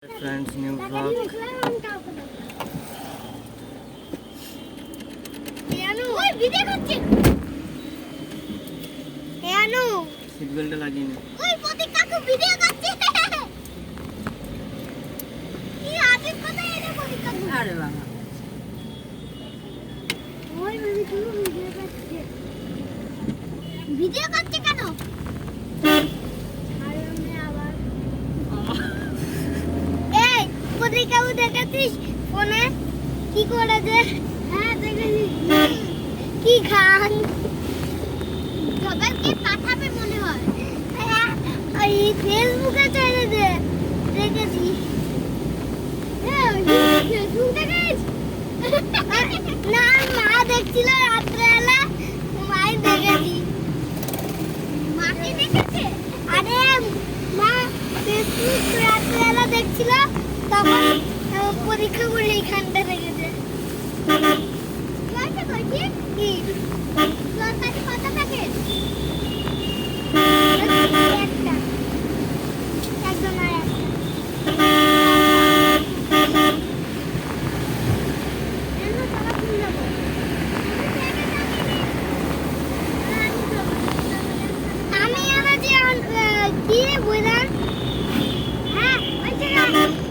Friends, new vlog. Seat belt লাগিয়ে ওই প্রতীক কাকু ভিডিও করছে কি আজব কথা এটা প্রতীক কাকু আরে বাবা ওই মানে তুমি ভিডিও করছে কেন আরে আমি আবার এই প্রতীক কাকু দেখেছিস ফোনে কি করেছে হ্যাঁ দেখেছি কি খান সবাইকে পাঠাবে মনে হয় ওই ফেসবুকে ছেড়ে দে দেখেছি হ্যাঁ ফেসবুক দেখিস না মা দেখছিল রাত্রেবেলা মাই দেখেছি মাকে দেখেছে আরে মা ফেসবুক রাত্রেবেলা দেখছিল তখন পরীক্ষা করে এইখানটা দেখেছে কি তোর কাছে কত প্যাকেট একটা একদম আর আমি আবার যে কি বললাম হ্যাঁ ওই জায়গা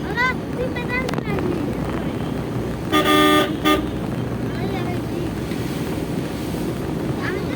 ওরা তুই পেদাল আমি তো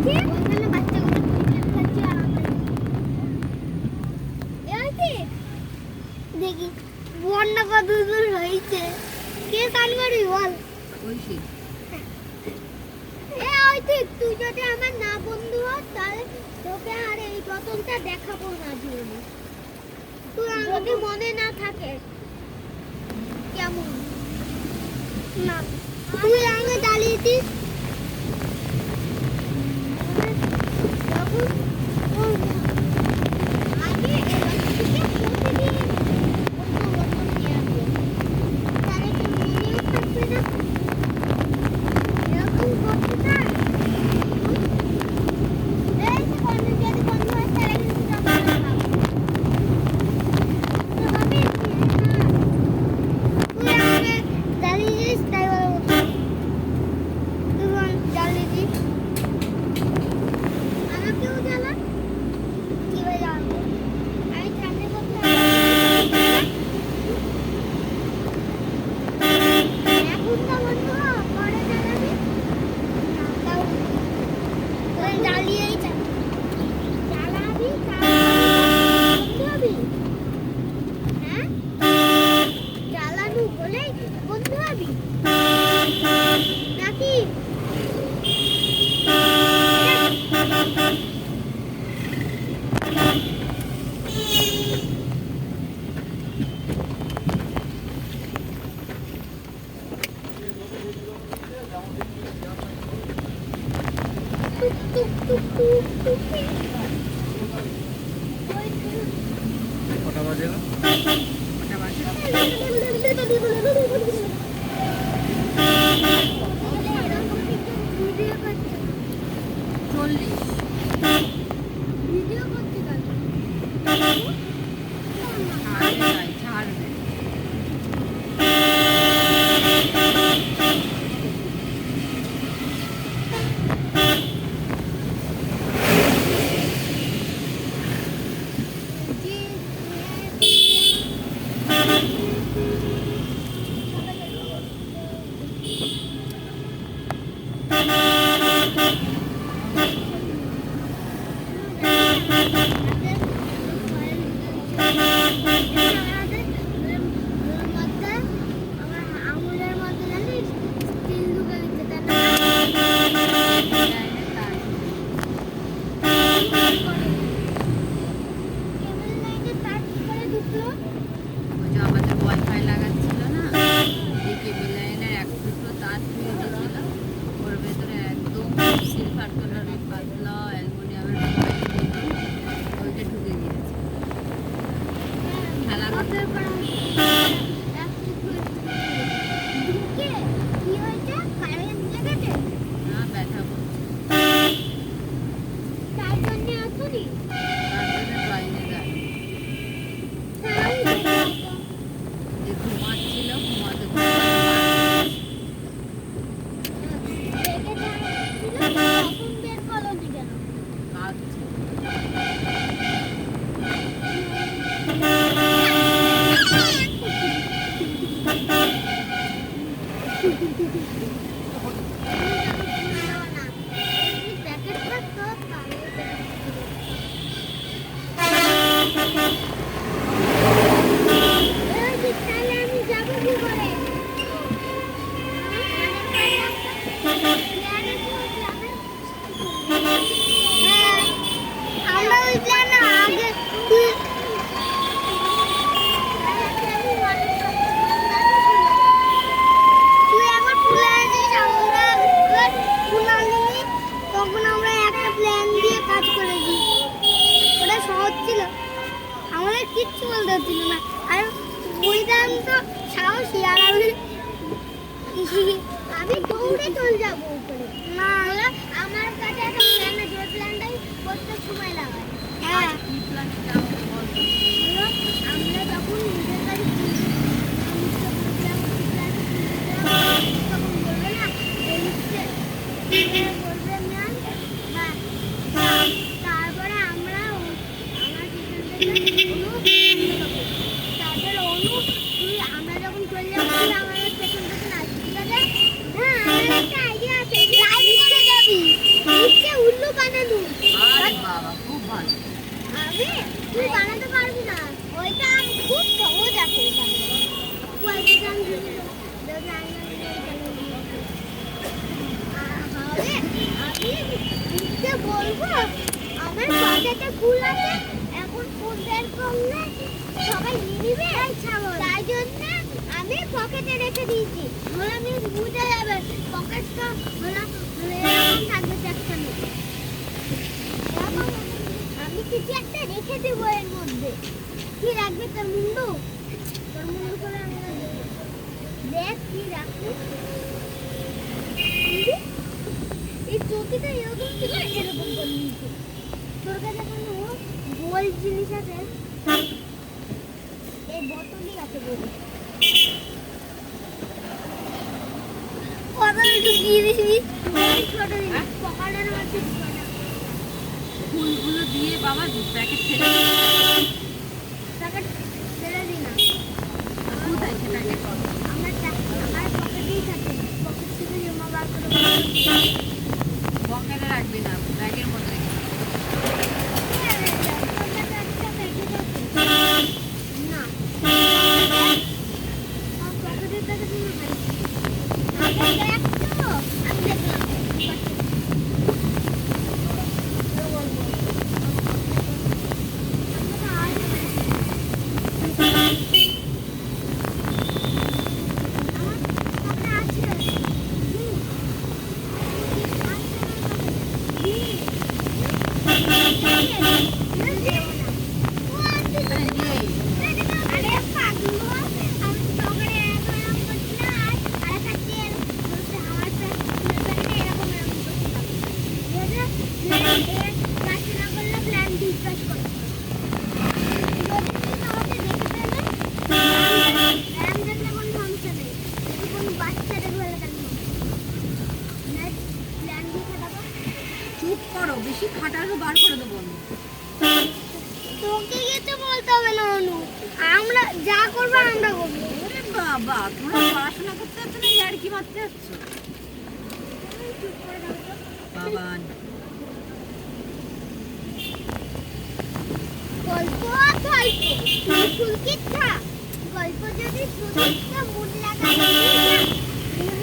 ওখানে বাচ্চাগুলো ক্রিকেট খেলছে আর আমরা দেখি বন্যা কত দূর হয়েছে কে চান করবি বল ওই তুই যদি আমার না বন্ধু হস তাহলে তোকে আর এই বোতলটা দেখাবো না জীবনে তুই আমাকে মনে না থাকে কেমন না তুই আমাকে জ্বালিয়েছিস আগে প্রতিদিন তাহলে তো মনেও থাকবে না এরকম করতে চাই এই যে বন্ধু যদি বন্ধু হয় তাহলে কিন্তু জমা হবে তুই আমাকে জ্বালিয়েছিস তাই বলবো তুই জ্বালিয়েছিস আমাকেও জ্বালা কিভাবে জ্বালাবো আমি সামনে করতে এখন তো বন্ধু পরে জ্বালাবি না তাও তুই জ্বালিয়েই জ্বালাবি বন্ধু হবি হ্যাঁ জ্বালানো বলেই বন্ধু হবি নাকি টুক টুক টুক টুক টুক কটা বাজে গো? ভিডিও করছে 40 ভিডিও করছে কেন ছাড়বে আঙুলের মধ্যে জানিস স্টিল ঢুকে দিতে কেবল লাইনে তার কি করে ঢুকলো ওই যে আমাদের ওয়াইফাই লাগাচ্ছিল না এই কেবল লাইনের এক দুটো তার ঢুকে গেছিল ওর ভেতরে একদম সিলভার কালারের পাতলা অ্যালুমিনিয়ামের ওইটা ঢুকে গিয়েছে খেলা করতে ঢুকে কি হয়েছে কারেন্ট লেগেছে না ব্যথা করছে তাই জন্য আসুনি তার জন্য ড্রয়িংয়ে যায় তাই যে ঘুমাচ্ছিল ঘুমাতে তখন বের করোনি কেন কাঁদছে প্যাকেটটা তো তাহলে আমি যাবো কি করে আমরা ওই প্ল্যান আগে তুই একবার ফুলে আছিস আমরা ফুল আনিনি তখন আমরা একটা প্ল্যান দিয়ে কাজ করেছি ওটা সহজ ছিল আমাদের কিচ্ছু বলতে হচ্ছিল না আর বুঝলাম তো সাহসী আর আমি দৌড়ে চলে যাবো উপরে না হলে আমার কাছে একটা প্ল্যান আছে ওই প্ল্যানটাই করতে সময় লাগায় হ্যাঁ কি প্ল্যানটা আমাকে বল হলো, আমরা যখন নিজের বাড়ি তখন বলবে না বলবে ম্যাম তারপরে আমরা আমার তারপরে অনু তুই আমরা যখন চলে যাবো আমাদের পেছন পেছন আসবি ঠিক আছে হ্যাঁ আমার একটা আইডিয়া আছে লাইভ করে যাবি উল্লু পকেটে ফুল আছে, এখন ফুল বের করলে সবাই নিয়ে নিবে, তাই জন্য আমি পকেটে রেখে দিয়েছি। হলে আমি বুঝে যাবে পকেটটা হলো এরকম থাকবে চারখানে। আমি কিছু একটা রেখে দেবো এর মধ্যে। কি রাখবে তোর মুন্ডু? তোর মুন্ডু করে আমি দেখ কি রাখবি। এই চৌকিটা এরকম ছিল, এরকম করে নিয়েছে। তোর কাছে কোনো গোল জিনিস আছে? এই বোতলই আছে গোল। কতটা ঢুকিয়ে দিবি? ছোট জিনিস পকেটের মধ্যে ফুলগুলো দিয়ে বাবা প্যাকেট ফেলে প্যাকেট ফেলে দিই না। কোথায় সে প্যাকেট? আমার পকেটেই থাকে। পকেট থেকে জমা বার করে পকেটে রাখবি না, ব্যাগের মধ্যে রেখে না পকেটের প্যাকেট দেখ তো, আমি দেখলাম চুপ করো, বেশি খাটানো বার করে দেবো আমি। তোকে কিছু বলতে হবে না অনু, আমরা যা করবো আমরা করবো। ওরে বাবা, তোমরা পড়াশোনা করতে যাচ্ছ না, আর কি মারতে যাচ্ছ বাবা? গল্প ফুলকিচ্ছা গল্প যদি শুনতে মুড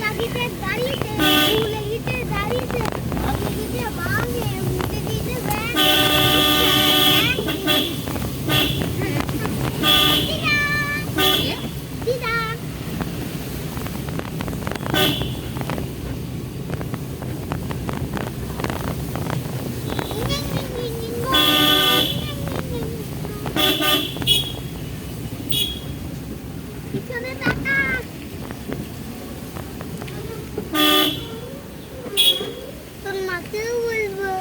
লাগিতে দাঁড়িয়েছে, ফুল লাগিতে দাঁড়িয়েছে, লাগিতে ভাঙে মুখে দিতে ব্যাং দিদা পিছনে তাকা। তোর মাকেও বলবো।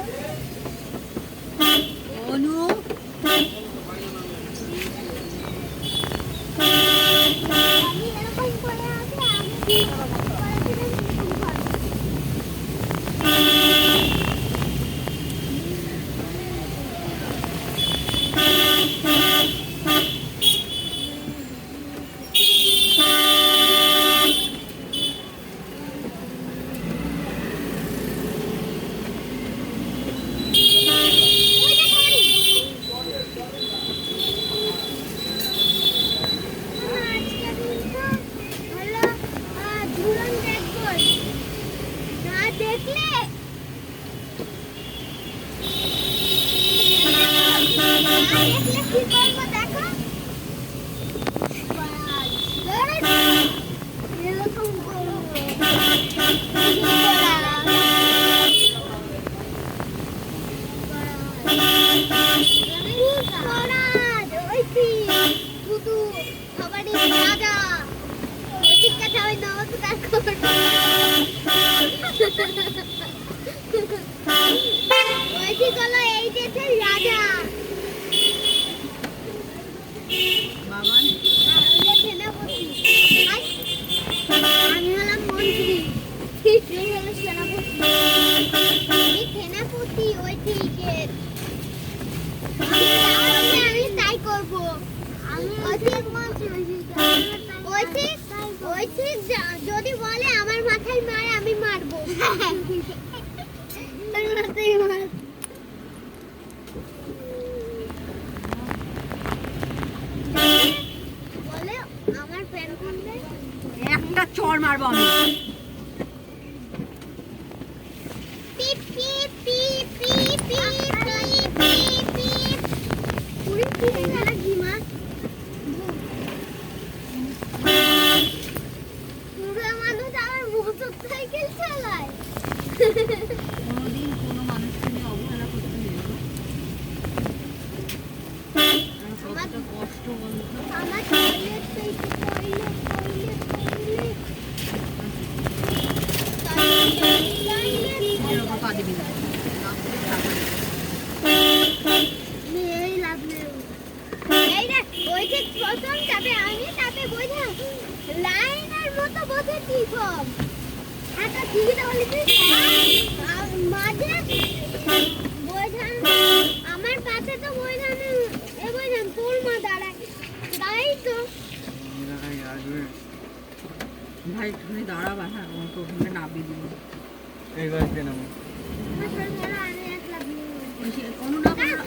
অনু, আমি এরকম করে আছি, আমি করেছিলাম এরকম করে। রাজা চালায় কোনোদিন কোনো মানুষকে নিয়ে অবহেলা করতে নেই গো। আর কতটা কষ্ট বলতো। আমার টয়লেট সেই টয়লেট এর ওপর পা দিবি না। রাত্রে খাবার। এই লাভ নেই এই দেখ ওই যে প্রথম চাপে আমি চাপে বোঝা লাইনের মতো বসেছি সব একটা টিকিটা বলি মাঝে বোঝান আমার পাশে তো বোঝান এ বোঝান তোর মা দাঁড়ায় তাই তো এলাকায় আসবে ভাই তুমি দাঁড়াবা, হ্যাঁ আমাকে ওখানে নামিয়ে দিবি। এই বাস দিয়ে নামো। আমার সরকার আর এক লাভ নেই কোনো না কোনো